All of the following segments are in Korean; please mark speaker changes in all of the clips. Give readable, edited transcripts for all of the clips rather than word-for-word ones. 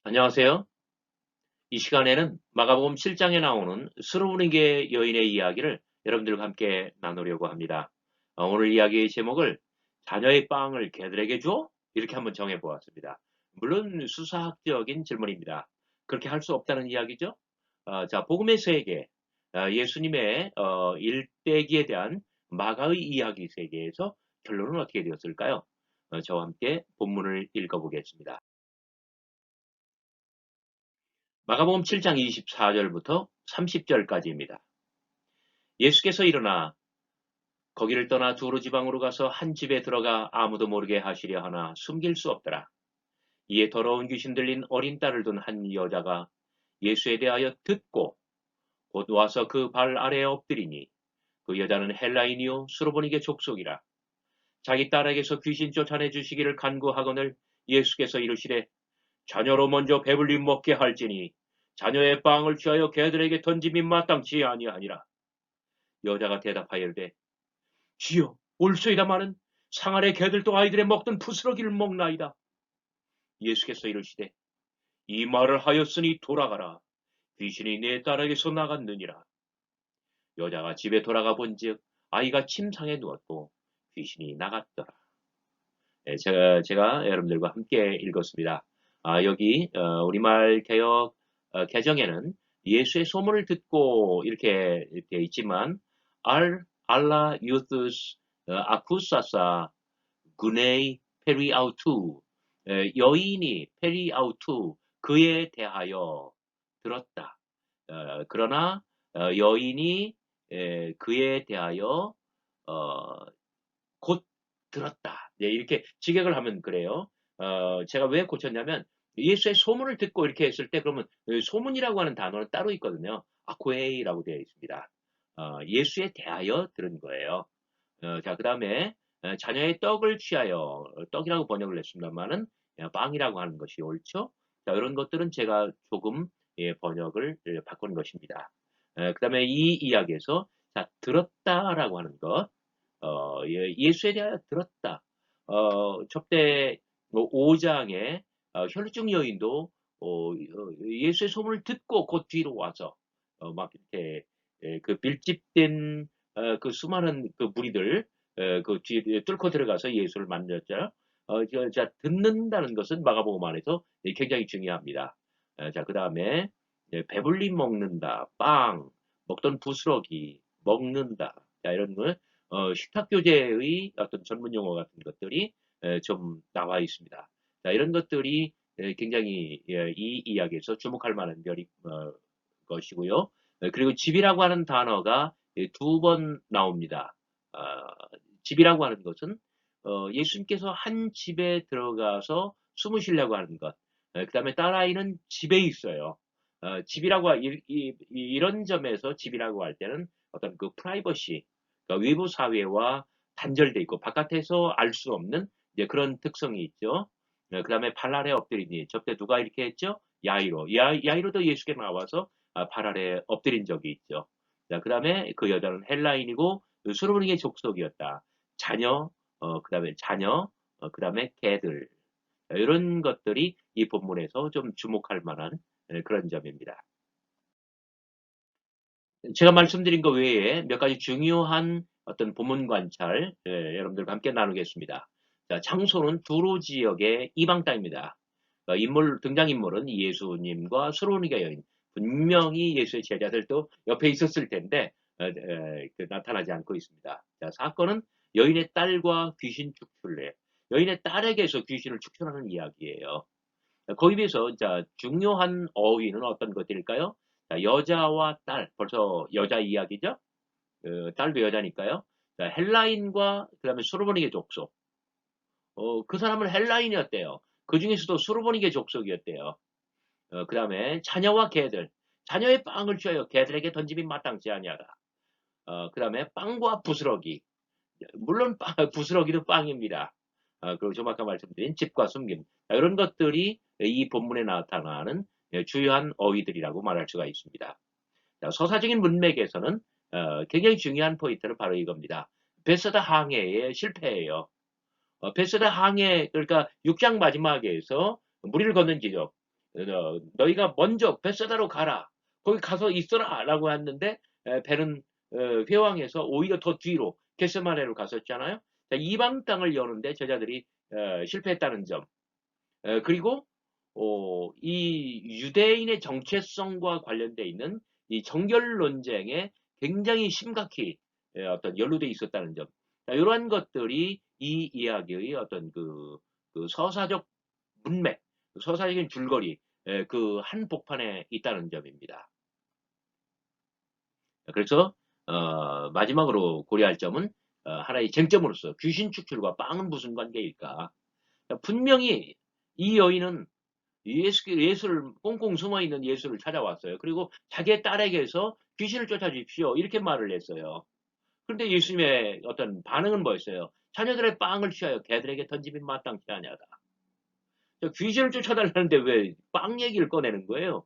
Speaker 1: 안녕하세요. 이 시간에는 마가복음 7장에 나오는 스로브니게 여인의 이야기를 여러분들과 함께 나누려고 합니다. 오늘 이야기의 제목을 자녀의 빵을 개들에게 줘? 이렇게 한번 정해 보았습니다. 물론 수사학적인 질문입니다. 그렇게 할 수 없다는 이야기죠. 자, 복음의 세계, 예수님의 일대기에 대한 마가의 이야기 세계에서 결론은 어떻게 되었을까요? 저와 함께 본문을 읽어보겠습니다. 마가복음 7장 24절부터 30절까지입니다. 예수께서 일어나 거기를 떠나 두로 지방으로 가서 한 집에 들어가 아무도 모르게 하시려 하나 숨길 수 없더라. 이에 더러운 귀신 들린 어린 딸을 둔 한 여자가 예수에 대하여 듣고 곧 와서 그 발 아래에 엎드리니 그 여자는 헬라인이요 수로보니게 족속이라. 자기 딸에게서 귀신 쫓아내 주시기를 간구하거늘 예수께서 이르시되 자녀로 먼저 배불리 먹게 할지니 자녀의 빵을 취하여 개들에게 던짐이 마땅치 아니하니라. 여자가 대답하여되 주여 올소이다마는 상 아래 개들도 아이들의 먹던 부스러기를 먹나이다. 예수께서 이르시되 이 말을 하였으니 돌아가라. 귀신이 내 딸에게서 나갔느니라. 여자가 집에 돌아가 본즉 아이가 침상에 누웠고 귀신이 나갔더라. 제가 여러분들과 함께 읽었습니다. 여기 우리말 개역 개정에는 예수의 소문을 듣고 이렇게 되어 있지만 알라 유스스 아쿠사사 구네이 페리아우투 여인이 페리아우투 그에 대하여 들었다. 그러나 여인이 그에 대하여 어, 곧 들었다. 네, 이렇게 직역을 하면 그래요. 제가 왜 고쳤냐면 예수의 소문을 듣고 이렇게 했을 때 그러면 소문이라고 하는 단어는 따로 있거든요. 아코에이라고 되어 있습니다. 예수에 대하여 들은 거예요. 자, 그 다음에 자녀의 떡을 취하여 떡이라고 번역을 했습니다만은 빵이라고 하는 것이 옳죠. 자, 이런 것들은 제가 조금 번역을 바꾼 것입니다. 그 다음에 이 이야기에서 자, 들었다라고 하는 것, 예수에 대하여 들었다. 접대 5장에 혈루증 여인도 예수의 소문을 듣고 곧 뒤로 와서 막 이렇게 그 밀집된 그 수많은 그 무리들 그 뒤에 뚫고 들어가서 예수를 만났죠. 자, 듣는다는 것은 마가복음 안에서 굉장히 중요합니다. 자, 그 다음에 배불리 먹는다, 빵, 먹던 부스러기, 먹는다. 자, 이런 거 식탁 교재의 어떤 전문 용어 같은 것들이 좀 나와 있습니다. 자, 이런 것들이 굉장히 이 이야기에서 주목할 만한 것이고요. 그리고 집이라고 하는 단어가 두 번 나옵니다. 집이라고 하는 것은 예수님께서 한 집에 들어가서 숨으시려고 하는 것. 그 다음에 딸아이는 집에 있어요. 집이라고 이런 점에서 집이라고 할 때는 어떤 그 프라이버시, 그러니까 외부 사회와 단절돼 있고 바깥에서 알 수 없는 이제 그런 특성이 있죠. 그 다음에 발 아래 엎드리니 저때 누가 이렇게 했죠? 야이로도 예수께 나와서 발 아래 엎드린 적이 있죠. 자, 그 다음에 그 여자는 헬라인이고 수르브니게 족속이었다. 자녀, 그 다음에 자녀, 그 다음에 개들. 이런 것들이 이 본문에서 좀 주목할 만한 그런 점입니다. 제가 말씀드린 것 외에 몇 가지 중요한 어떤 본문 관찰 여러분들과 함께 나누겠습니다. 자, 장소는 두로 지역의 이방 땅입니다. 등장인물은 예수님과 수로니가 여인. 분명히 예수의 제자들도 옆에 있었을 텐데 나타나지 않고 있습니다. 자, 사건은 여인의 딸과 귀신 축출래. 여인의 딸에게서 귀신을 축출하는 이야기예요. 거기에 비해서 자, 중요한 어휘는 어떤 것들일까요? 자, 여자와 딸, 벌써 여자 이야기죠? 딸도 여자니까요. 자, 헬라인과 그다음에 수르보니게 족속. 그 사람은 헬라인이었대요. 그 중에서도 수르보니게 족속이었대요. 그다음에 자녀와 개들. 자녀의 빵을 취하여 개들에게 던짐이 마땅치 아니하다. 그다음에 빵과 부스러기. 물론 부스러기도 빵입니다. 그리고 좀 아까 말씀드린 집과 숨김. 이런 것들이 이 본문에 나타나는 주요한 어휘들이라고 말할 수가 있습니다. 자, 서사적인 문맥에서는 굉장히 중요한 포인트는 바로 이겁니다. 베세다 항해의 실패예요. 베세다 항해, 그러니까 6장 마지막에서 무리를 걷는 지역. 너희가 먼저 벳세다로 가라. 거기 가서 있어라. 라고 했는데 배는 회왕해서 오히려 더 뒤로 겟세마네로 갔었잖아요. 자, 이방 땅을 여는데 제자들이 실패했다는 점. 그리고 이 유대인의 정체성과 관련돼 있는 이 정결 논쟁에 굉장히 심각히 어떤 연루돼 있었다는 점. 자, 이러한 것들이 이 이야기의 어떤 그 서사적 문맥, 서사적인 줄거리, 그 한복판에 있다는 점입니다. 그래서 마지막으로 고려할 점은 하나의 쟁점으로서 귀신 축출과 빵은 무슨 관계일까? 분명히 이 여인은 예수를 꽁꽁 숨어 있는 예수를 찾아왔어요. 그리고 자기의 딸에게서 귀신을 쫓아주십시오. 이렇게 말을 했어요. 그런데 예수님의 어떤 반응은 뭐였어요? 자녀들의 빵을 취하여 개들에게 던짐이 마땅치 아니하다. 귀신을 쫓아달라는데 왜 빵 얘기를 꺼내는 거예요?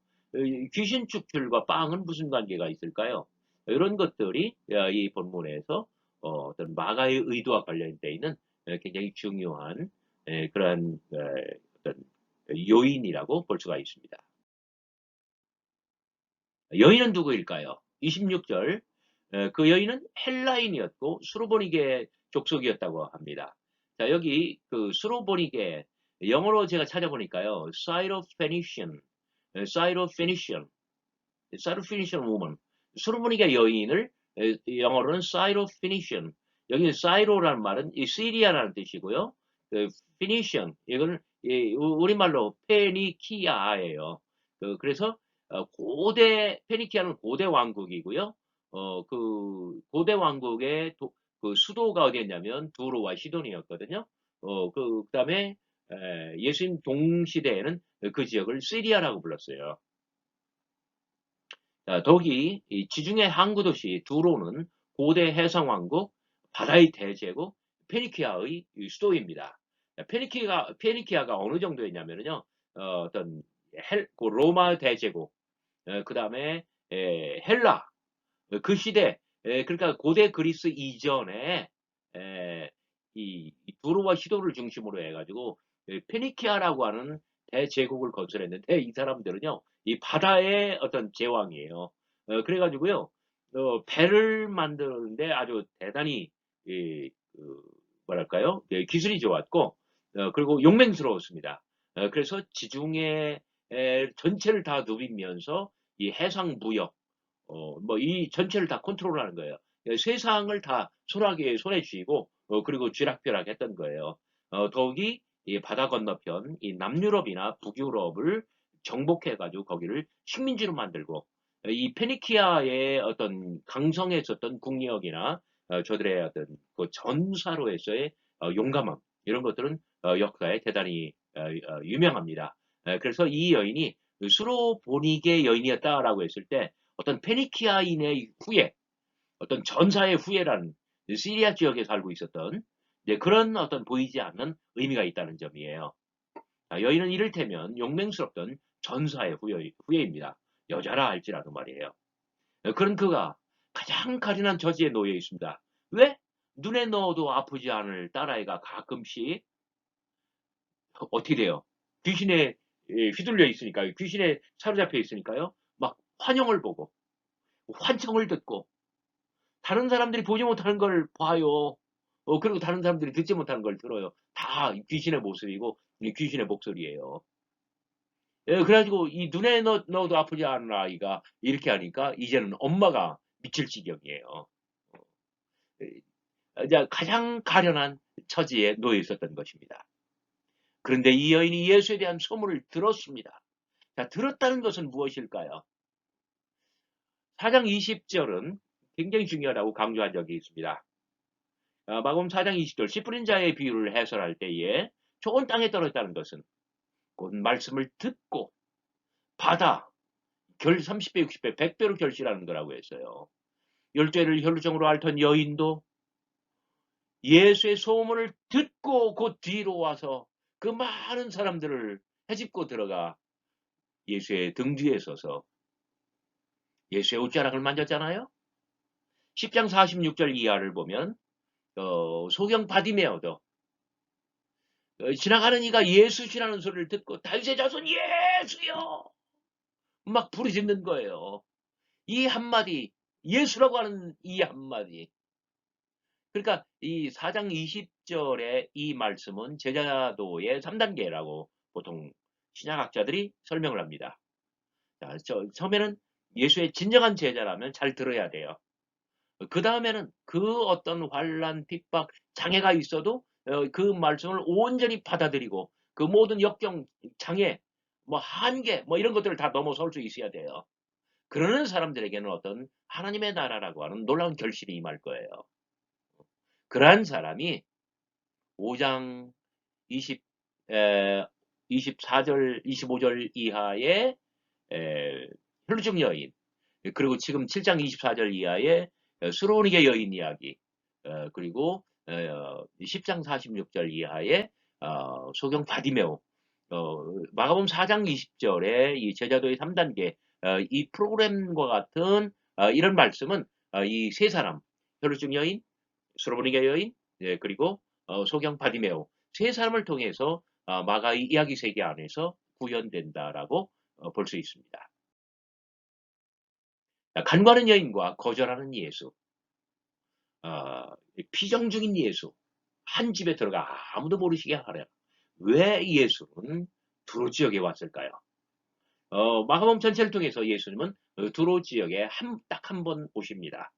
Speaker 1: 귀신 축출과 빵은 무슨 관계가 있을까요? 이런 것들이 이 본문에서 어떤 마가의 의도와 관련되어 있는 굉장히 중요한 그러한 어떤 요인이라고 볼 수가 있습니다. 여인은 누구일까요? 26절 그 여인은 헬라인이었고 수로보니게 족속이었다고 합니다. 자, 여기 그 수로보니게 영어로 제가 찾아보니까요. Syrophoenician, Syrophoenician, Syrophoenician woman. 수로보니게 여인을 영어로는 Syrophoenician. 여기 사이로라는 말은 이 시리아라는 뜻이고요. 그 Phoenician 이거는 우리말로 페니키아예요. 그래서 고대 페니키아는 고대 왕국이고요. 그 고대 왕국의 그 수도가 어디였냐면 두로와 시돈이었거든요. 그다음에 예수님 동시대에는 그 지역을 시리아라고 불렀어요. 더욱이 이 지중해 항구 도시 두로는 고대 해상 왕국, 바다의 대제국 페니키아의 수도입니다. 페니키아가 어느 정도였냐면요. 어떤 그 로마 대제국, 그 다음에 헬라, 그 시대, 그러니까 고대 그리스 이전에 이 두로와 시도를 중심으로 해가지고 페니키아라고 하는 대제국을 건설했는데 이 사람들은요, 이 바다의 어떤 제왕이에요. 그래가지고요, 배를 만드는데 아주 대단히 뭐랄까요, 기술이 좋았고, 그리고 용맹스러웠습니다. 그래서 지중해 전체를 다 누비면서 이 해상 무역, 뭐 이 전체를 다 컨트롤하는 거예요. 세상을 다 손에 쥐고 그리고 쥐락펴락 했던 거예요. 더욱이 이 바다 건너편 이 남유럽이나 북유럽을 정복해가지고 거기를 식민지로 만들고 이 페니키아의 어떤 강성했었던 국력이나 저들의 어떤 그 전사로에서의 용감함 이런 것들은 역사에 대단히 유명합니다. 그래서 이 여인이 수로보니게 여인이었다라고 했을 때 어떤 페니키아인의 후예, 어떤 전사의 후예라는 시리아 지역에 살고 있었던 그런 어떤 보이지 않는 의미가 있다는 점이에요. 여인은 이를테면 용맹스럽던 전사의 후예입니다. 여자라 할지라도 말이에요. 그런 그가 가장 가련한 처지에 놓여 있습니다. 왜? 눈에 넣어도 아프지 않을 딸아이가 가끔씩 어떻게 돼요? 귀신에 휘둘려 있으니까요. 귀신에 사로잡혀 있으니까요. 막 환영을 보고 환청을 듣고 다른 사람들이 보지 못하는 걸 봐요. 그리고 다른 사람들이 듣지 못하는 걸 들어요. 다 귀신의 모습이고 귀신의 목소리예요. 그래가지고 이 눈에 넣어도 아프지 않은 아이가 이렇게 하니까 이제는 엄마가 미칠 지경이에요. 이제 가장 가련한 처지에 놓여 있었던 것입니다. 그런데 이 여인이 예수에 대한 소문을 들었습니다. 자, 들었다는 것은 무엇일까요? 4장 20절은 굉장히 중요하다고 강조한 적이 있습니다. 마가복음 4장 20절 씨 뿌린 자의 비유를 해설할 때에 좋은 땅에 떨어졌다는 것은 곧 말씀을 듣고 받아 30배, 60배, 100배로 결실하는 거라고 했어요. 열죄를 혈루증으로 앓던 여인도 예수의 소문을 듣고 곧 뒤로 와서 그 많은 사람들을 헤집고 들어가 예수의 등 뒤에 서서 예수의 옷자락을 만졌잖아요. 10장 46절 이하를 보면 소경 바디메어도 지나가는 이가 예수시라는 소리를 듣고 다윗의 자손 예수여 막 부르짖는 거예요. 이 한마디, 예수라고 하는 이 한마디. 그러니까 이 4장 20절의 이 말씀은 제자도의 3단계라고 보통 신약학자들이 설명을 합니다. 자, 처음에는 예수의 진정한 제자라면 잘 들어야 돼요. 그 다음에는 그 어떤 환란, 핍박, 장애가 있어도 그 말씀을 온전히 받아들이고 그 모든 역경, 장애, 뭐 한계, 뭐 이런 것들을 다 넘어설 수 있어야 돼요. 그러는 사람들에게는 어떤 하나님의 나라라고 하는 놀라운 결실이 임할 거예요. 그러한 사람이 5장 20, 24절, 25절 이하의 혈중 여인, 그리고 지금 7장 24절 이하의 수로니게 여인 이야기, 그리고 10장 46절 이하의 소경 바디메오, 마가복음 4장 20절의 이 제자도의 3단계 이 프로그램과 같은 이런 말씀은 이 세 사람, 혈중 여인, 수로니게 여인, 그리고 소경 바디메오 세 사람을 통해서 마가의 이야기 세계 안에서 구현된다라고 볼 수 있습니다. 간과하는 여인과 거절하는 예수, 피정적인 예수, 한 집에 들어가 아무도 모르시게 하려. 왜 예수는 두로 지역에 왔을까요? 마가복음 전체를 통해서 예수님은 두로 지역에 딱 한 번 오십니다.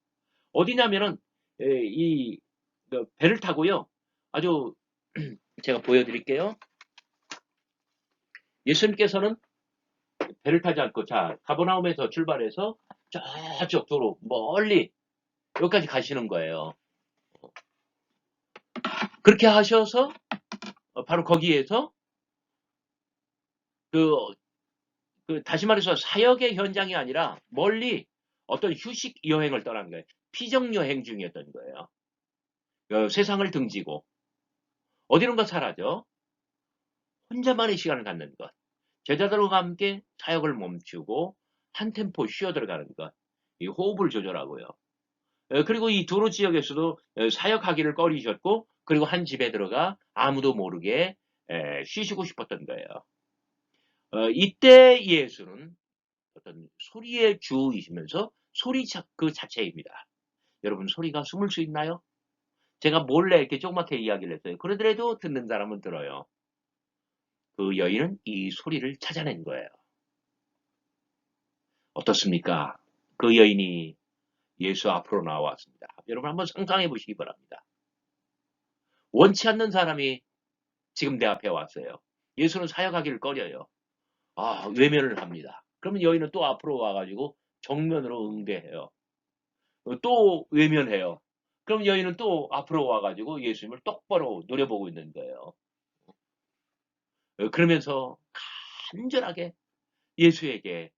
Speaker 1: 어디냐면은 이 배를 타고요. 아주 제가 보여드릴게요. 예수님께서는 배를 타지 않고 자 가버나움에서 출발해서 저쪽 도로 멀리 여기까지 가시는 거예요. 그렇게 하셔서 바로 거기에서 다시 말해서 사역의 현장이 아니라 멀리 어떤 휴식 여행을 떠난 거예요. 피정 여행 중이었던 거예요. 세상을 등지고 어디론가 사라져 혼자만의 시간을 갖는 것. 제자들과 함께 사역을 멈추고 한 템포 쉬어 들어가는 것. 이 호흡을 조절하고요. 그리고 이 두로 지역에서도 사역하기를 꺼리셨고 그리고 한 집에 들어가 아무도 모르게 쉬시고 싶었던 거예요. 이때 예수는 어떤 소리의 주이시면서 소리 그 자체입니다. 여러분 소리가 숨을 수 있나요? 제가 몰래 이렇게 조그맣게 이야기를 했어요. 그러더라도 듣는 사람은 들어요. 그 여인은 이 소리를 찾아낸 거예요. 어떻습니까? 그 여인이 예수 앞으로 나왔습니다. 여러분 한번 상상해 보시기 바랍니다. 원치 않는 사람이 지금 내 앞에 왔어요. 예수는 사역하기를 꺼려요. 외면을 합니다. 그러면 여인은 또 앞으로 와가지고 정면으로 응대해요. 또 외면해요. 그럼 여인은 또 앞으로 와가지고 예수님을 똑바로 노려보고 있는 거예요. 그러면서 간절하게 예수에게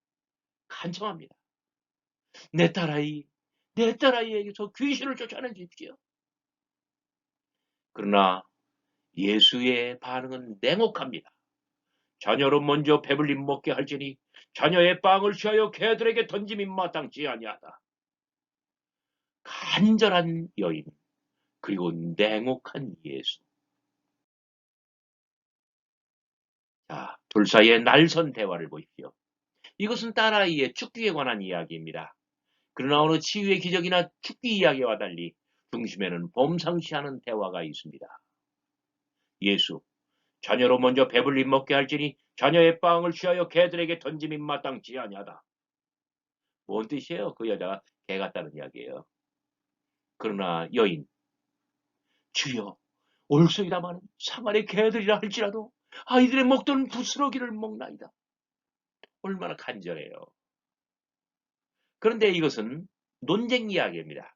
Speaker 1: 간청합니다. 내 딸아이에게서 귀신을 쫓아내주십시오. 그러나 예수의 반응은 냉혹합니다. 자녀로 먼저 배불림 먹게 할지니 자녀의 빵을 취하여 개들에게 던짐이 마땅치 아니하다. 간절한 여인 그리고 냉혹한 예수. 자, 둘 사이의 날선 대화를 보십시오. 이것은 딸아이의 축기에 관한 이야기입니다. 그러나 어느 치유의 기적이나 축기 이야기와 달리 중심에는 범상시하는 대화가 있습니다. 예수, 자녀로 먼저 배불림 먹게 할지니 자녀의 빵을 취하여 개들에게 던짐이 마땅치 아니하다. 뭔 뜻이에요? 그 여자가 개 같다는 이야기예요. 그러나 여인, 주여, 올소이다마는 상안의 개들이라 할지라도 아이들의 먹던 부스러기를 먹나이다. 얼마나 간절해요. 그런데 이것은 논쟁 이야기입니다.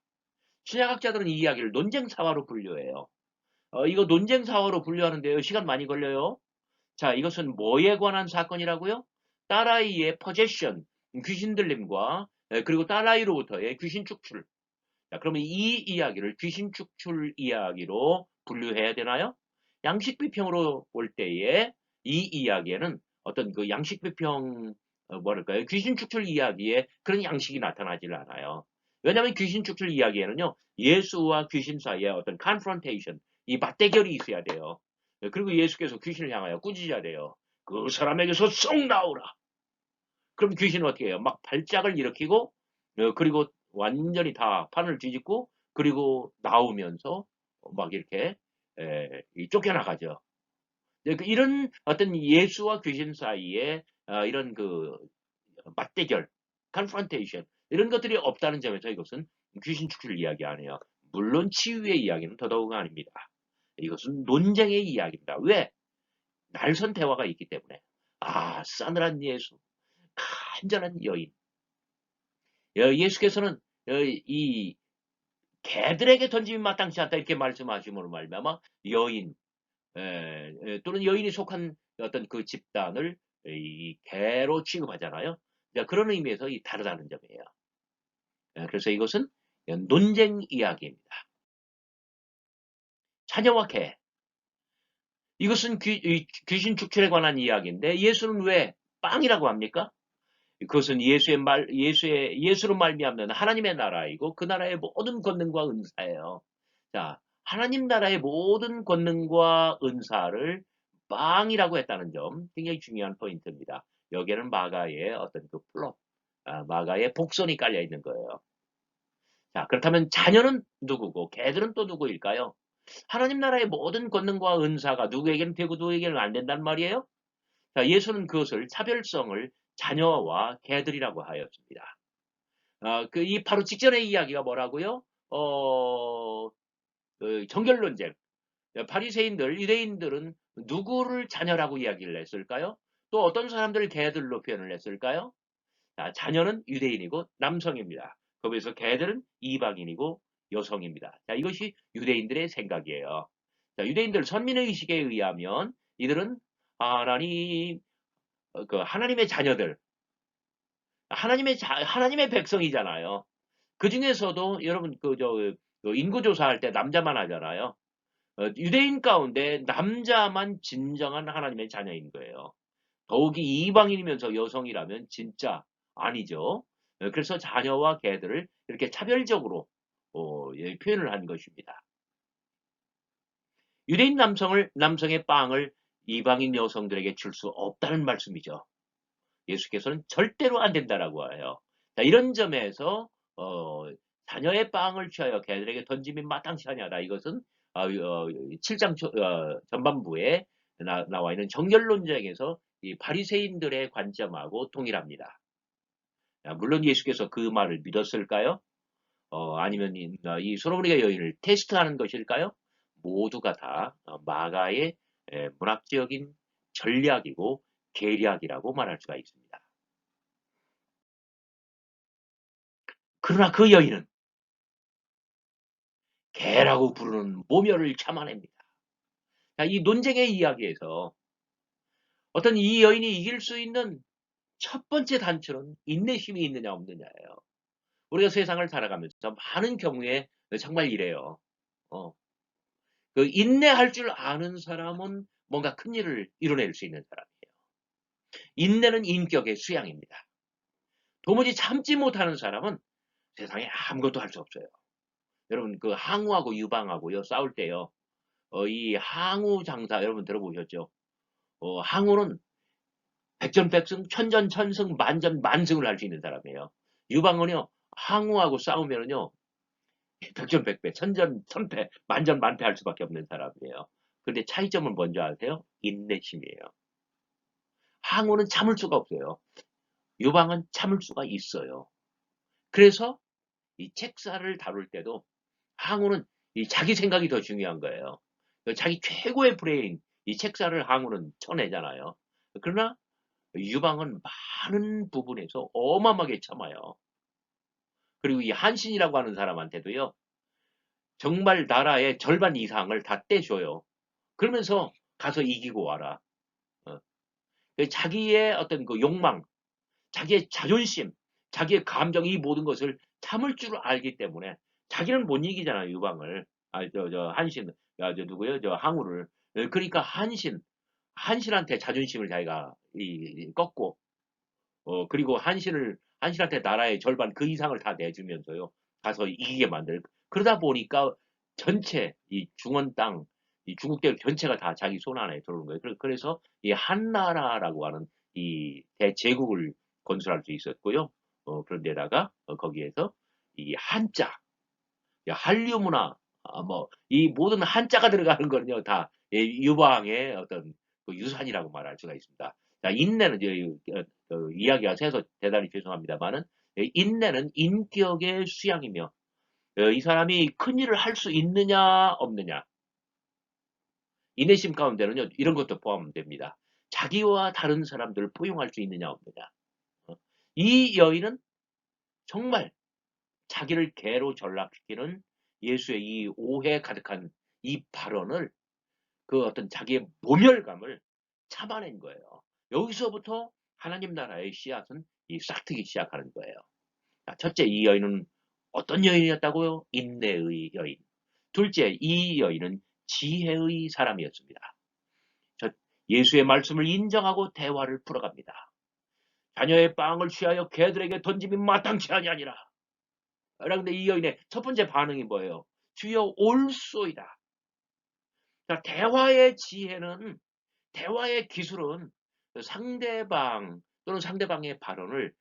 Speaker 1: 신약학자들은 이 이야기를 논쟁사화로 분류해요. 이거 논쟁사화로 분류하는데요. 시간 많이 걸려요. 자, 이것은 뭐에 관한 사건이라고요? 딸아이의 포제션, 귀신 들림과 그리고 딸아이로부터의 귀신 축출. 자, 그러면 이 이야기를 귀신 축출 이야기로 분류해야 되나요? 양식 비평으로 볼 때에 이 이야기에는 어떤 그 양식 비평 뭐랄까요? 귀신 축출 이야기에 그런 양식이 나타나질 않아요. 왜냐하면 귀신 축출 이야기에는요. 예수와 귀신 사이에 어떤 confrontation, 이 맞대결이 있어야 돼요. 그리고 예수께서 귀신을 향하여 꾸짖으래요. 그 사람에게서 쏙 나오라. 그럼 귀신은 어떻게 해요? 막 발작을 일으키고 그리고 완전히 다 판을 뒤집고 그리고 나오면서 막 이렇게 쫓겨나가죠. 이런 어떤 예수와 귀신 사이에 이런 그 맞대결, confrontation 이런 것들이 없다는 점에서 이것은 귀신 축출을 이야기 안 해요. 물론 치유의 이야기는 더더욱 아닙니다. 이것은 논쟁의 이야기입니다. 왜? 날선 대화가 있기 때문에. 아, 싸늘한 예수, 간절한 여인. 예수께서는 이 개들에게 던짐이 마땅치 않다 이렇게 말씀하심으로 말미암아 여인 또는 여인이 속한 어떤 그 집단을 이 개로 취급하잖아요. 그런 의미에서 이 다르다는 점이에요. 그래서 이것은 논쟁 이야기입니다. 자녀와 개. 이것은 귀신 축출에 관한 이야기인데 예수는 왜 빵이라고 합니까? 그것은 예수로 말미암는 하나님의 나라이고 그 나라의 모든 권능과 은사예요. 자, 하나님 나라의 모든 권능과 은사를 빵이라고 했다는 점 굉장히 중요한 포인트입니다. 여기에는 마가의 어떤 그 플롯, 마가의 복선이 깔려 있는 거예요. 자, 그렇다면 자녀는 누구고 개들은 또 누구일까요? 하나님 나라의 모든 권능과 은사가 누구에게는 되고 누구에게는 안 된단 말이에요. 자, 예수는 그것을 차별성을 자녀와 개들이라고 하였습니다. 이 바로 직전의 이야기가 뭐라고요? 정결 논쟁. 바리새인들, 유대인들은 누구를 자녀라고 이야기를 했을까요? 또 어떤 사람들을 개들로 표현을 했을까요? 자, 자녀는 유대인이고 남성입니다. 거기서 개들은 이방인이고 여성입니다. 자, 이것이 유대인들의 생각이에요. 자, 유대인들 선민의식에 의하면 이들은 하나님의 자녀들, 하나님의 백성이잖아요. 그 중에서도 여러분 그 인구조사할 때 남자만 하잖아요. 유대인 가운데 남자만 진정한 하나님의 자녀인 거예요. 더욱이 이방인이면서 여성이라면 진짜 아니죠. 그래서 자녀와 개들을 이렇게 차별적으로 표현을 한 것입니다. 유대인 남성의 빵을 이방인 여성들에게 줄 수 없다는 말씀이죠. 예수께서는 절대로 안 된다라고 해요. 자, 이런 점에서 자녀의 빵을 취하여 개들에게 던짐이 마땅치 아니하다. 이것은 7장 전반부에 나와 있는 정결론쟁에서 이 바리새인들의 관점하고 동일합니다. 물론 예수께서 그 말을 믿었을까요? 아니면 이 솔로몬의 여인을 테스트하는 것일까요? 모두가 다 마가의 문학적인 전략이고 계략이라고 말할 수가 있습니다. 그러나 그 여인은 개라고 부르는 모멸을 참아냅니다. 자, 이 논쟁의 이야기에서 어떤 이 여인이 이길 수 있는 첫 번째 단초는 인내심이 있느냐 없느냐예요. 우리가 세상을 살아가면서 많은 경우에 정말 이래요. 그 인내할 줄 아는 사람은 뭔가 큰 일을 이뤄낼 수 있는 사람이에요. 인내는 인격의 수양입니다. 도무지 참지 못하는 사람은 세상에 아무것도 할 수 없어요. 여러분 그 항우하고 유방하고요 싸울 때요. 이 항우 장사 여러분 들어보셨죠? 항우는 백전백승, 천전천승, 만전만승을 할 수 있는 사람이에요. 유방은요, 항우하고 싸우면은요, 백전백패, 천전천패, 만전만패 할 수밖에 없는 사람이에요. 그런데 차이점은 뭔지 아세요? 인내심이에요. 항우는 참을 수가 없어요. 유방은 참을 수가 있어요. 그래서 이 책사를 다룰 때도 항우는 이 자기 생각이 더 중요한 거예요. 자기 최고의 브레인, 이 책사를 항우는 쳐내잖아요. 그러나 유방은 많은 부분에서 어마어마하게 참아요. 그리고 이 한신이라고 하는 사람한테도요. 정말 나라의 절반 이상을 다 떼줘요. 그러면서 가서 이기고 와라. 어. 자기의 어떤 그 욕망, 자기의 자존심, 자기의 감정 이 모든 것을 참을 줄 알기 때문에 자기는 못 이기잖아요. 유방을. 한신. 저 누구요? 저 항우를. 그러니까 한신한테 자존심을 자기가 꺾고 그리고 한신한테 나라의 절반 그 이상을 다 내주면서요. 가서 이기게 만들. 그러다 보니까 전체 이 중원 땅, 이 중국 대륙 전체가 다 자기 손 안에 들어오는 거예요. 그래서 이 한나라라고 하는 이 대제국을 건설할 수 있었고요. 그런데다가 거기에서 이 한자, 한류 문화, 뭐 이 모든 한자가 들어가는 거는요 다 유방의 어떤 그 유산이라고 말할 수가 있습니다. 자, 인내는 이제 이야기가 새서 대단히 죄송합니다만은 인내는 인격의 수양이며 이 사람이 큰 일을 할 수 있느냐 없느냐 인내심 가운데는요 이런 것도 포함됩니다. 자기와 다른 사람들을 포용할 수 있느냐 없느냐. 어, 이 여인은 정말 자기를 개로 전락시키는 예수의 이 오해 가득한 이 발언을 그 어떤 자기의 모멸감을 참아낸 거예요. 여기서부터 하나님 나라의 씨앗은 이 싹트기 시작하는 거예요. 자, 첫째, 이 여인은 어떤 여인이었다고요? 인내의 여인. 둘째, 이 여인은 지혜의 사람이었습니다. 예수의 말씀을 인정하고 대화를 풀어갑니다. 자녀의 빵을 취하여 개들에게 던짐이 마땅치 아니하니라. 그런데 이 여인의 첫 번째 반응이 뭐예요? 주여 올소이다. 자, 대화의 지혜는, 대화의 기술은 상대방 또는 상대방의 발언을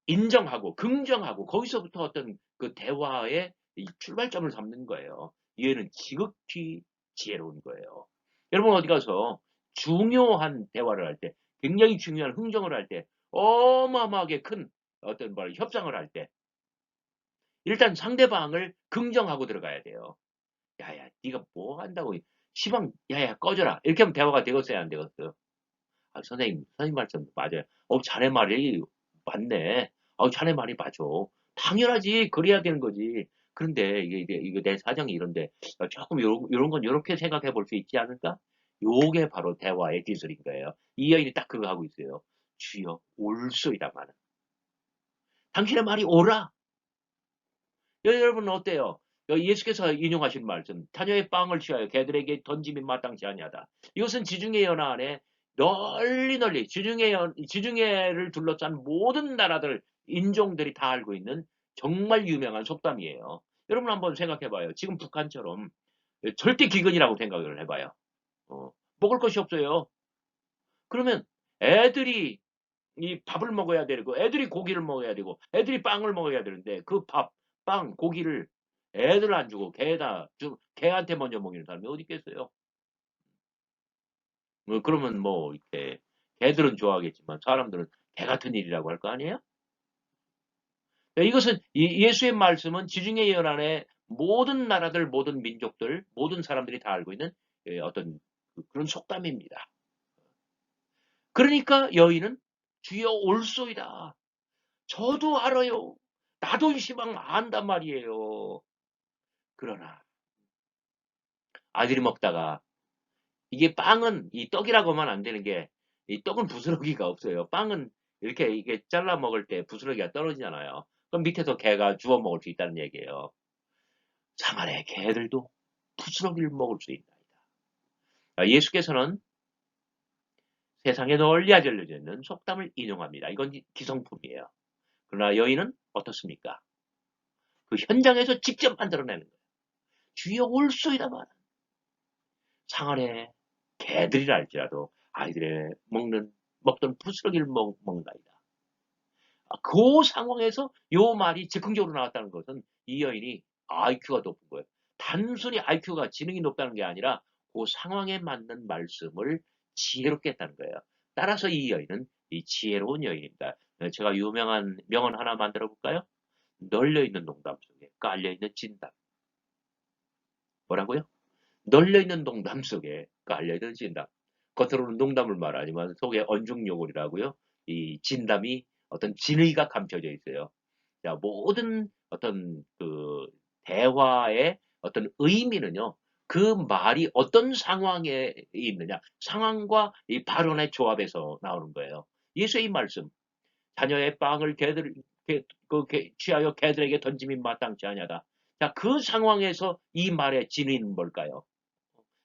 Speaker 1: 인정하고 긍정하고 거기서부터 어떤 그 대화의 출발점을 삼는 거예요. 얘는 지극히 지혜로운 거예요. 여러분 어디 가서 중요한 대화를 할 때, 굉장히 중요한 흥정을 할 때, 어마어마하게 큰 어떤 협상을 할 때, 일단 상대방을 긍정하고 들어가야 돼요. 야야, 네가 뭐 한다고? 시방, 야야, 꺼져라. 이렇게 하면 대화가 되겠어요, 안 되겠어요? 아, 선생님 말씀 맞아요. 자네 말이 맞네. 자네 말이 맞아. 당연하지. 그래야 되는 거지. 그런데 이게 내 사정이 이런데 조금 요런 건 요렇게 생각해 볼 수 있지 않을까? 요게 바로 대화의 기술인 거예요. 이 여인이 딱 그거 하고 있어요. 주여 올소이다마는. 당신의 말이 옳아. 여러분 어때요? 예수께서 인용하신 말씀, 자녀의 빵을 취하여 개들에게 던짐이 마땅치 아니하다. 이것은 지중해 연화 안에 널리 지중해를 둘러싼 모든 나라들, 인종들이 다 알고 있는 정말 유명한 속담이에요. 여러분 한번 생각해봐요. 지금 북한처럼 절대 기근이라고 생각을 해봐요. 먹을 것이 없어요. 그러면 애들이 이 밥을 먹어야 되고 애들이 고기를 먹어야 되고 애들이 빵을 먹어야 되는데 그 밥, 빵, 고기를 애들 안 주고 개한테 먼저 먹이는 사람이 어디 있겠어요? 그러면 뭐 이렇게 개들은 좋아하겠지만 사람들은 개 같은 일이라고 할 거 아니에요? 이것은 예수의 말씀은 지중해 연안의 모든 나라들, 모든 민족들, 모든 사람들이 다 알고 있는 어떤 그런 속담입니다. 그러니까 여인은 주여 올소이다. 저도 알아요. 나도 시방 안단 말이에요. 그러나 아들이 먹다가 이게 빵은 이 떡이라고만 안 되는 게 이 떡은 부스러기가 없어요. 빵은 이렇게 이게 잘라 먹을 때 부스러기가 떨어지잖아요. 그럼 밑에서 개가 주워 먹을 수 있다는 얘기예요. 사마리아 개들도 부스러기를 먹을 수 있다. 예수께서는 세상에 널리 알려져 있는 속담을 인용합니다. 이건 기성품이에요. 그러나 여인은 어떻습니까? 그 현장에서 직접 만들어내는 거예요. 주여 올소이다 말. 상 안에 개들이라 할지라도 아이들의 먹던 부스러기를 먹는다이다. 그 상황에서 요 말이 즉흥적으로 나왔다는 것은 이 여인이 IQ가 높은 거예요. 단순히 IQ가 지능이 높다는 게 아니라 그 상황에 맞는 말씀을 지혜롭게 했다는 거예요. 따라서 이 여인은 이 지혜로운 여인입니다. 제가 유명한 명언 하나 만들어 볼까요? 널려있는 농담 속에 깔려있는 진담. 뭐라고요? 널려있는 농담 속에 깔려있는 진담. 겉으로는 농담을 말하지만 속에 언중요골이라고요. 이 진담이 어떤 진의가 감춰져 있어요. 자, 모든 어떤 그 대화의 어떤 의미는요. 그 말이 어떤 상황에 있느냐. 상황과 이 발언의 조합에서 나오는 거예요. 예수의 이 말씀. 자녀의 빵을 취하여 개들에게 던짐이 마땅치 아니하다. 자, 그 상황에서 이 말의 진의는 뭘까요?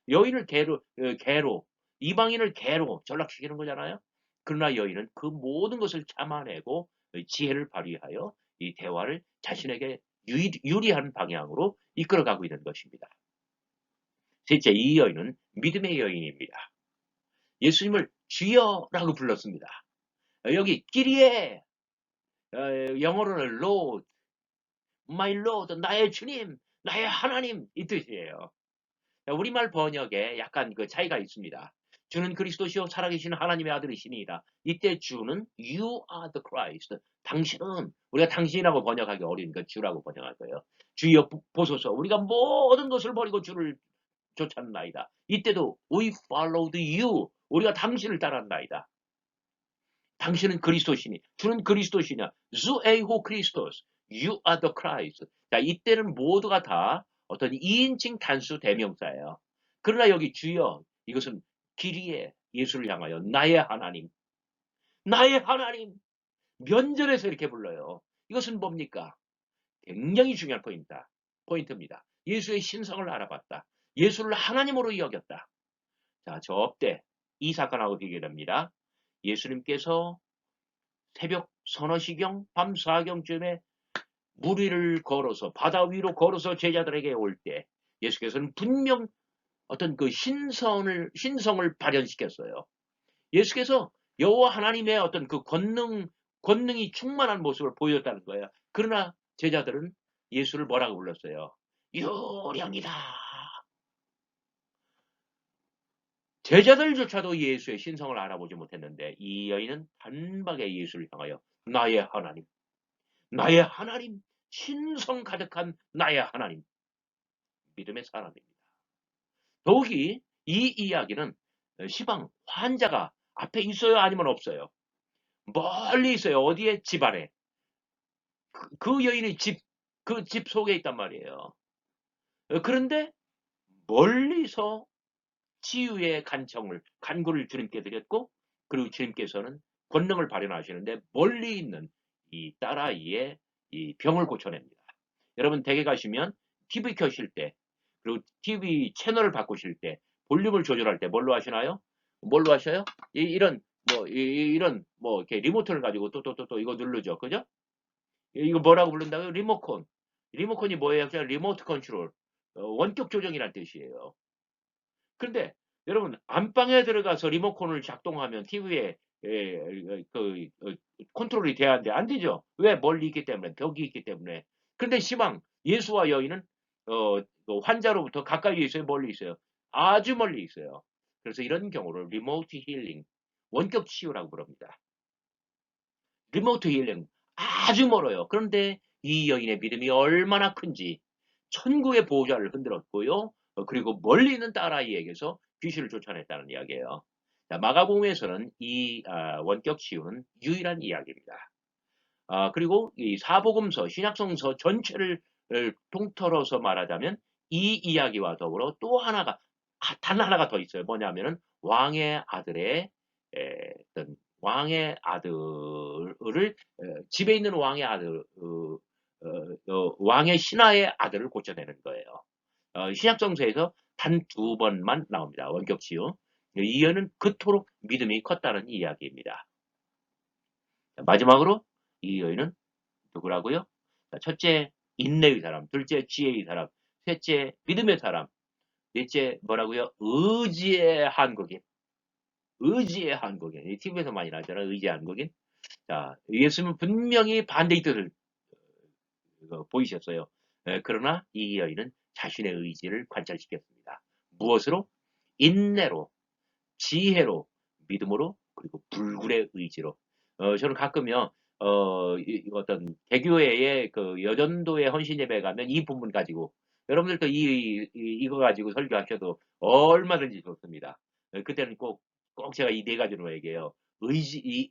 Speaker 1: 여인을 개로, 이방인을 개로 전락시키는 거잖아요. 그러나 여인은 그 모든 것을 참아내고 지혜를 발휘하여 이 대화를 자신에게 유리한 방향으로 이끌어가고 있는 것입니다. 셋째, 이 여인은 믿음의 여인입니다. 예수님을 주여라고 불렀습니다. 여기 끼리에 영어로는 Lord, My Lord, 나의 주님, 나의 하나님 이 뜻이에요. 우리말 번역에 약간 그 차이가 있습니다. 주는 그리스도시요 살아계신 하나님의 아들이시니이다. 이때 주는 You are the Christ. 당신은 우리가 당신이라고 번역하기 어려우니까 주라고 번역할 거예요. 주여 보소서. 우리가 모든 것을 버리고 주를 쫓았나이다. 이때도 We followed you. 우리가 당신을 따랐나이다. 당신은 그리스도시니. 주는 그리스도시냐. Zu eho Christos. You are the Christ. 자, 이때는 모두가 다 어떤 2인칭 단수 대명사예요. 그러나 여기 주여, 이것은 길이에 예수를 향하여 나의 하나님, 나의 하나님, 면전에서 이렇게 불러요. 이것은 뭡니까? 굉장히 중요한 포인트입니다. 예수의 신성을 알아봤다. 예수를 하나님으로 여겼다. 자, 저때 이 사건하고 비교됩니다. 예수님께서 새벽 서너 시경, 밤 4경쯤에 물 위를 걸어서 바다 위로 걸어서 제자들에게 올 때 예수께서는 분명 어떤 그 신성을 발현시켰어요. 예수께서 여호와 하나님의 어떤 그 권능이 충만한 모습을 보였다는 거예요. 그러나 제자들은 예수를 뭐라고 불렀어요? 요령이다. 제자들조차도 예수의 신성을 알아보지 못했는데 이 여인은 단박에 예수를 향하여 나의 하나님, 나의 하나님, 신성 가득한 나의 하나님, 믿음의 사람입니다. 더욱이 이 이야기는 시방 환자가 앞에 있어요? 아니면 없어요? 멀리 있어요. 어디에? 집안에. 그 여인이 그 집 속에 있단 말이에요. 그런데 멀리서 치유의 간구를 주님께 드렸고, 그리고 주님께서는 권능을 발현하시는데 멀리 있는 이 딸아이의 이 병을 고쳐냅니다. 여러분 댁에 가시면 TV 켜실 때, 그리고 TV 채널을 바꾸실 때, 볼륨을 조절할 때 뭘로 하시나요? 뭘로 하셔요? 이런 이렇게 리모트를 가지고 또 이거 누르죠. 그죠? 이거 뭐라고 부른다고요? 리모컨. 리모컨이 뭐예요? 그냥 리모트 컨트롤. 원격 조정이란 뜻이에요. 근데 여러분 안방에 들어가서 리모컨을 작동하면 TV에 컨트롤이 돼야 하는데 안 되죠. 왜? 멀리 있기 때문에, 벽이 있기 때문에. 근데 시방 예수와 여인은 그 환자로부터 가까이 있어요, 멀리 있어요? 아주 멀리 있어요. 그래서 이런 경우를 리모트 힐링, 원격 치유라고 부릅니다. 리모트 힐링 아주 멀어요. 그런데 이 여인의 믿음이 얼마나 큰지 천국의 보호자를 흔들었고요. 그리고 멀리 있는 딸아이에게서 귀신을 쫓아냈다는 이야기예요. 자, 마가복음에서는 이 원격 치유는 유일한 이야기입니다. 그리고 이 사복음서, 신약성서 전체를 통틀어서 말하자면 이 이야기와 더불어 또 하나가 단 하나가 더 있어요. 뭐냐면은 왕의 아들의 어떤 왕의 아들을 집에 있는 왕의 아들 왕의 신하의 아들을 고쳐내는 거예요. 신약성서에서 단 2번만 나옵니다. 원격 치유. 이 여는 그토록 믿음이 컸다는 이야기입니다. 마지막으로 이 여인은 누구라고요? 첫째, 인내의 사람. 둘째, 지혜의 사람. 셋째, 믿음의 사람. 넷째, 뭐라고요? 의지의 한국인. 의지의 한국인. 이 TV에서 많이 나왔잖아요. 의지의 한국인. 자, 예수님은 분명히 반대의 뜻을 보이셨어요. 그러나 이 여인은 자신의 의지를 관찰시켰습니다. 무엇으로? 인내로, 지혜로, 믿음으로, 그리고 불굴의 의지로. 저는 가끔요, 어떤 개교회의 그 여전도의 헌신 예배 가면 이 부분 가지고 여러분들도 이거 가지고 설교하셔도 얼마든지 좋습니다. 그때는 꼭 제가 이 네 가지로 얘기해요.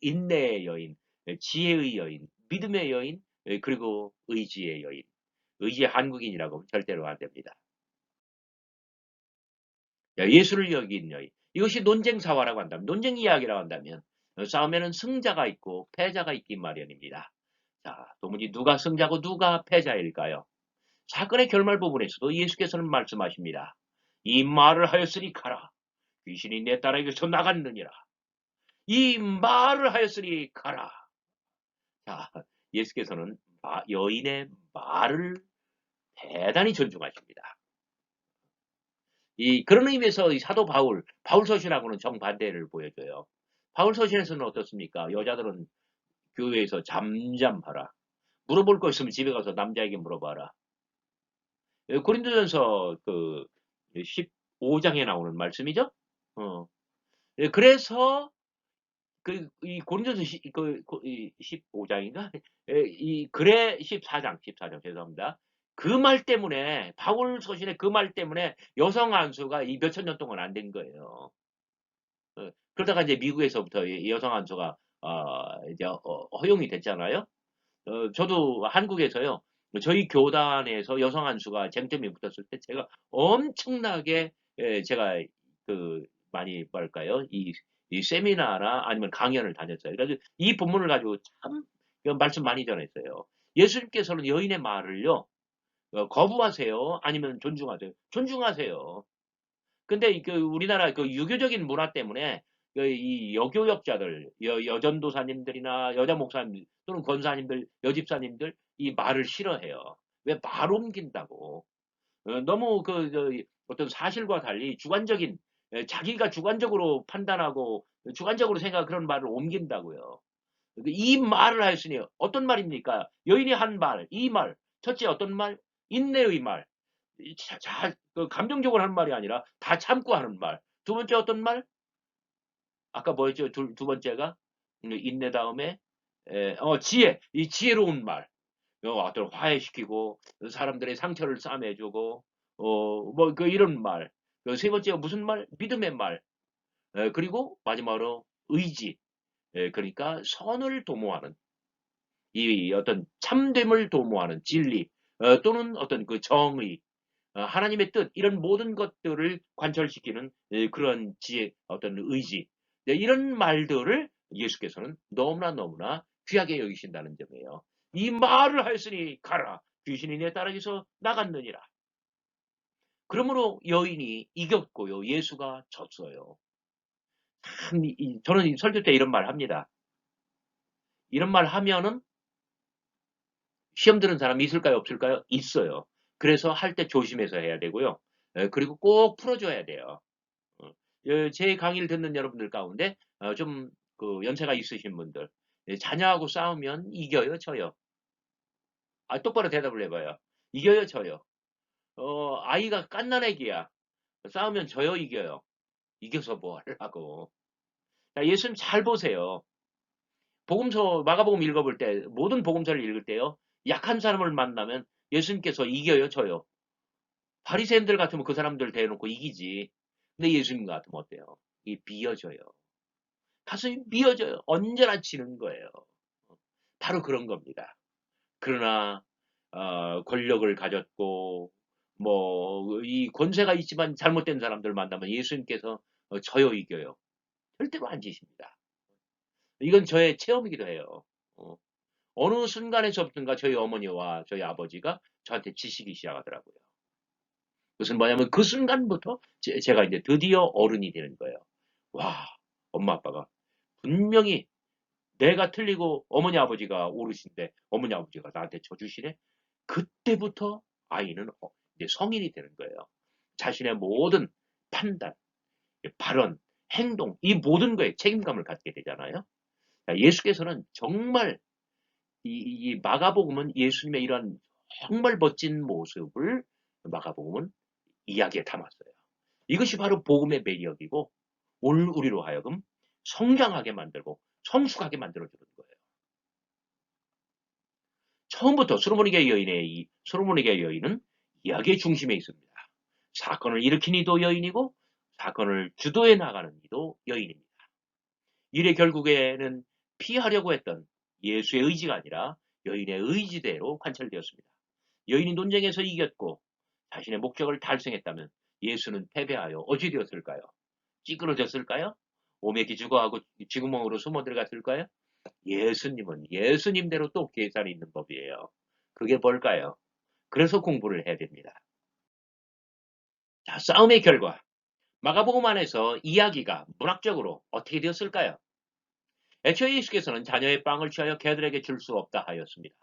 Speaker 1: 인내의 여인, 지혜의 여인, 믿음의 여인, 그리고 의지의 여인. 의지의 한국인이라고 절대로 안 됩니다. 예수를 여긴 여인. 이것이 논쟁 사화라고 한다면, 논쟁 이야기라고 한다면, 싸움에는 승자가 있고 패자가 있긴 마련입니다. 자, 도무지 누가 승자고 누가 패자일까요? 사건의 결말 부분에서도 예수께서는 말씀하십니다. 이 말을 하였으니 가라. 귀신이 내 딸에게서 나갔느니라. 이 말을 하였으니 가라. 자, 예수께서는 여인의 말을 대단히 존중하십니다. 그런 의미에서 이 사도 바울 서신하고는 정반대를 보여줘요. 바울 서신에서는 어떻습니까? 여자들은 교회에서 잠잠하라. 물어볼 거 있으면 집에 가서 남자에게 물어봐라. 고린도전서 15장에 나오는 말씀이죠. 어. 그래서 이 고린도서 15장인가? 이 글의 14장 죄송합니다. 그 말 때문에 바울 서신의 그 말 때문에 여성 안수가 이 몇천 년 동안 안 된 거예요. 그러다가 이제 미국에서부터 이 여성 안수가 이제 허용이 됐잖아요. 저도 한국에서요. 저희 교단에서 여성 안수가 쟁점이 붙었을 때 제가 엄청나게 제가 많이 뭐랄까요? 이 세미나나 아니면 강연을 다녔어요. 그래서 이 본문을 가지고 참 말씀 많이 전했어요. 예수님께서는 여인의 말을요. 거부하세요? 아니면 존중하세요? 존중하세요. 근데 우리나라 유교적인 문화 때문에 이 여교역자들, 여전도사님들이나 여자 목사님들 또는 권사님들, 여집사님들 이 말을 싫어해요. 왜 말 옮긴다고? 너무 어떤 사실과 달리 주관적인 자기가 주관적으로 판단하고 주관적으로 생각하는 그런 말을 옮긴다고요. 이 말을 하였으니 어떤 말입니까? 여인이 한 말, 이 말. 첫째 어떤 말? 인내의 말. 감정적으로 하는 말이 아니라 다 참고 하는 말. 두 번째 어떤 말? 아까 뭐였죠? 두 번째가 인내 다음에 지혜. 이 지혜로운 말. 어떤 화해시키고 사람들의 상처를 싸매주고 이런 말. 세 번째가 무슨 말? 믿음의 말. 그리고 마지막으로 의지. 그러니까 선을 도모하는 이 어떤 참됨을 도모하는 진리 또는 어떤 정의 하나님의 뜻 이런 모든 것들을 관철시키는 그런 지혜 어떤 의지 이런 말들을 예수께서는 너무나 귀하게 여기신다는 점이에요. 이 말을 하였으니 가라 귀신이 내 따라서 나갔느니라. 그러므로 여인이 이겼고요. 예수가 졌어요. 저는 설교 때 이런 말 합니다. 이런 말 하면은 시험 드는 사람이 있을까요? 없을까요? 있어요. 그래서 할 때 조심해서 해야 되고요. 그리고 꼭 풀어줘야 돼요. 제 강의를 듣는 여러분들 가운데 좀 연세가 있으신 분들 자녀하고 싸우면 이겨요, 져요? 똑바로 대답을 해봐요. 이겨요, 져요? 아이가 갓난 애기야. 싸우면 져요, 이겨요? 이겨서 뭐 하려고. 자, 예수님 잘 보세요. 마가복음 읽어볼 때 모든 복음서를 읽을 때요. 약한 사람을 만나면 예수님께서 이겨요, 져요? 바리새인들 같으면 그 사람들 대놓고 이기지. 근데 예수님 같으면 어때요? 이 비어져요. 가슴이 미어져요. 언제나 지는 거예요. 바로 그런 겁니다. 그러나 권력을 가졌고 이 권세가 있지만 잘못된 사람들 만나면 예수님께서 져요 이겨요. 절대로 안 지십니다. 이건 저의 체험이기도 해요. 어느 순간에서부터인가 저희 어머니와 저희 아버지가 저한테 지시기 시작하더라고요. 그것은 뭐냐면 그 순간부터 제가 이제 드디어 어른이 되는 거예요. 와, 엄마 아빠가 분명히 내가 틀리고 어머니 아버지가 옳으신데 어머니 아버지가 나한테 져주시네. 그때부터 아이는 이제 성인이 되는 거예요. 자신의 모든 판단, 발언, 행동 이 모든 거에 책임감을 갖게 되잖아요. 예수께서는 정말 이 마가복음은 예수님의 이런 정말 멋진 모습을 마가복음은 이야기에 담았어요. 이것이 바로 복음의 매력이고 오늘 우리로 하여금 성장하게 만들고 성숙하게 만들어주는 거예요. 처음부터 솔로몬에게 여인은 이야기의 중심에 있습니다. 사건을 일으킨 이도 여인이고 사건을 주도해 나가는 이도 여인입니다. 일의 결국에는 피하려고 했던 예수의 의지가 아니라 여인의 의지대로 관철되었습니다. 여인이 논쟁에서 이겼고 자신의 목적을 달성했다면 예수는 패배하여 어찌 되었을까요? 찌그러졌을까요? 오매기 죽어하고 쥐구멍으로 숨어 들어갔을까요? 예수님은 예수님대로 또 계산이 있는 법이에요. 그게 뭘까요? 그래서 공부를 해야 됩니다. 자, 싸움의 결과 마가복음 안에서 이야기가 문학적으로 어떻게 되었을까요? 애초에 예수께서는 자녀의 빵을 취하여 개들에게 줄 수 없다 하였습니다.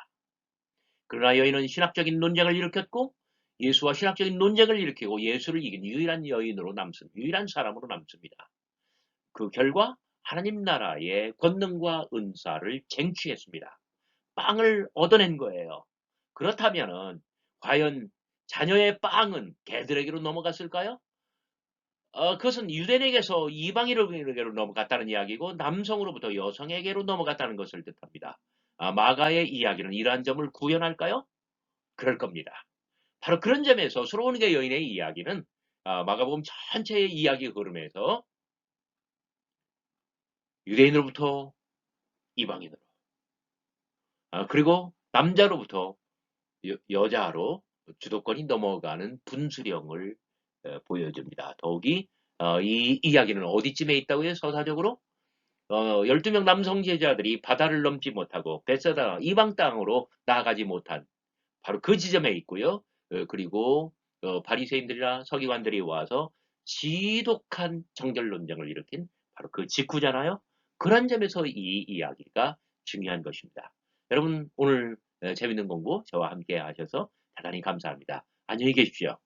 Speaker 1: 그러나 여인은 신학적인 논쟁을 일으켰고 예수와 신학적인 논쟁을 일으키고 예수를 이긴 유일한 여인으로 유일한 사람으로 남습니다. 그 결과 하나님 나라의 권능과 은사를 쟁취했습니다. 빵을 얻어낸 거예요. 그렇다면은 과연 자녀의 빵은 개들에게로 넘어갔을까요? 그것은 유대인에게서 이방인에게로 넘어갔다는 이야기고 남성으로부터 여성에게로 넘어갔다는 것을 뜻합니다. 마가의 이야기는 이러한 점을 구현할까요? 그럴 겁니다. 바로 그런 점에서 수로니게 여인의 이야기는 마가복음 전체의 이야기 흐름에서 유대인으로부터 이방인으로, 그리고 남자로부터 여자로 주도권이 넘어가는 분수령을 보여줍니다. 더욱이 이 이야기는 어디쯤에 있다고 해요? 서사적으로 12명 남성 제자들이 바다를 넘지 못하고 베세다 이방 땅으로 나아가지 못한 바로 그 지점에 있고요. 그리고 바리새인들이나 서기관들이 와서 지독한 정결 논쟁을 일으킨 바로 그 직후잖아요. 그런 점에서 이 이야기가 중요한 것입니다. 여러분 오늘 재밌는 공부 저와 함께 하셔서 대단히 감사합니다. 안녕히 계십시오.